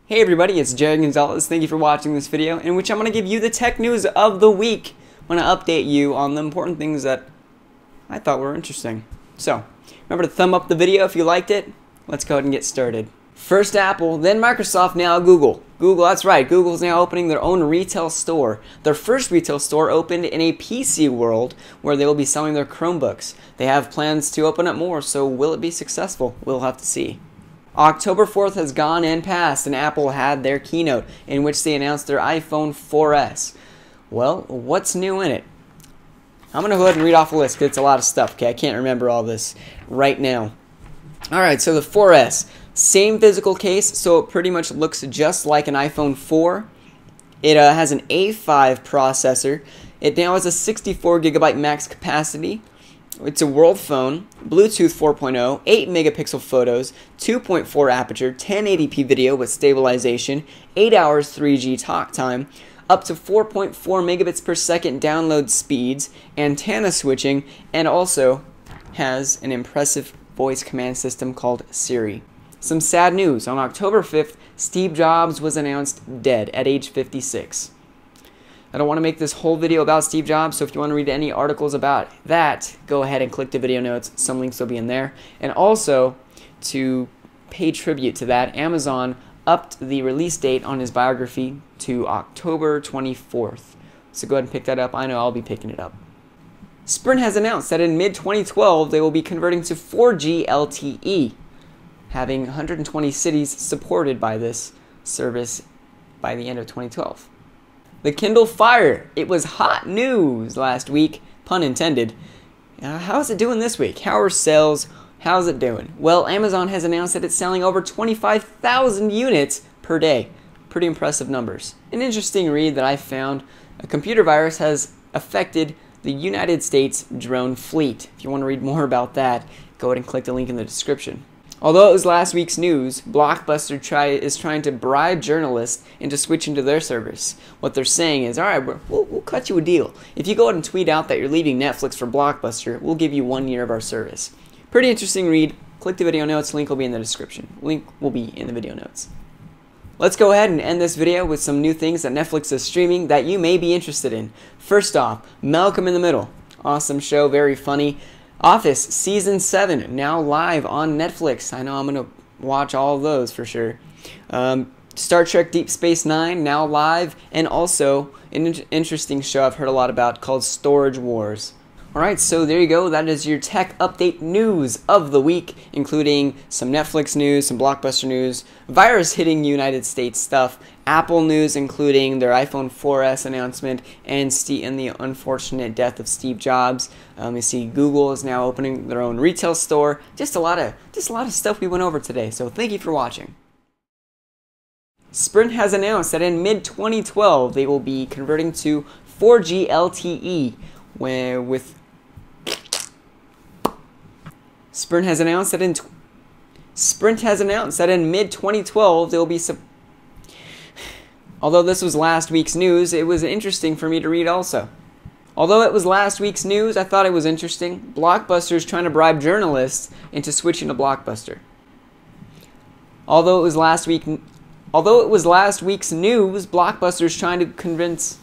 Hey everybody, it's JerryGames. Thank you for watching this video in which I'm going to give you the tech news of the week. I'm going to update you on the important things that I thought were interesting. So, remember to thumb up the video if you liked it. Let's go ahead and get started. First Apple, then Microsoft, now Google. Google, that's right, Google's now opening their own retail store. Their first retail store opened in a PC world where they will be selling their Chromebooks. They have plans to open up more, so will it be successful? We'll have to see. October 4th has gone and passed, and Apple had their keynote in which they announced their iPhone 4S. Well, what's new in it? I'm going to go ahead and read off a list because it's a lot of stuff, okay? I can't remember all this right now. Alright, so the 4S. Same physical case, so it pretty much looks just like an iPhone 4. It has an A5 processor. It now has a 64GB max capacity. It's a world phone, Bluetooth 4.0, 8 megapixel photos, 2.4 aperture, 1080p video with stabilization, 8 hours 3G talk time, up to 4.4 megabits per second download speeds, antenna switching, and also has an impressive voice command system called Siri. Some sad news. On October 5th, Steve Jobs was announced dead at age 56. I don't want to make this whole video about Steve Jobs, so if you want to read any articles about that, go ahead and click the video notes. Some links will be in there. And also, to pay tribute to that, Amazon upped the release date on his biography to October 24th. So go ahead and pick that up. I know I'll be picking it up. Sprint has announced that in mid-2012, they will be converting to 4G LTE, having 120 cities supported by this service by the end of 2012. The Kindle Fire. It was hot news last week, pun intended. How's it doing this week? How are sales? How's it doing? Well, Amazon has announced that it's selling over 25,000 units per day. Pretty impressive numbers. An interesting read that I found, a computer virus has affected the United States drone fleet. If you want to read more about that, go ahead and click the link in the description. Although it was last week's news, Blockbuster is trying to bribe journalists into switching to their service. What they're saying is, alright, we'll cut you a deal. If you go ahead and tweet out that you're leaving Netflix for Blockbuster, we'll give you 1 year of our service. Pretty interesting read. Click the video notes. Link will be in the description. Link will be in the video notes. Let's go ahead and end this video with some new things that Netflix is streaming that you may be interested in. First off, Malcolm in the Middle. Awesome show, very funny. Office Season 7, now live on Netflix. I know I'm going to watch all of those for sure. Star Trek Deep Space Nine, now live. And also, an interesting show I've heard a lot about called Storage Wars. Alright, so there you go. That is your tech update news of the week, including some Netflix news, some Blockbuster news, virus hitting United States stuff, Apple news, including their iPhone 4S announcement, and the unfortunate death of Steve Jobs. You see, Google is now opening their own retail store. Just a lot of stuff we went over today. So thank you for watching. Sprint has announced that in mid-2012 they will be converting to 4G LTE, Sprint has announced that in mid-2012 they will be. Although this was last week's news, it was interesting for me to read also. Although it was last week's news, I thought it was interesting. Blockbuster is trying to bribe journalists into switching to Blockbuster. Although it was last week's news, Blockbuster is trying to convince.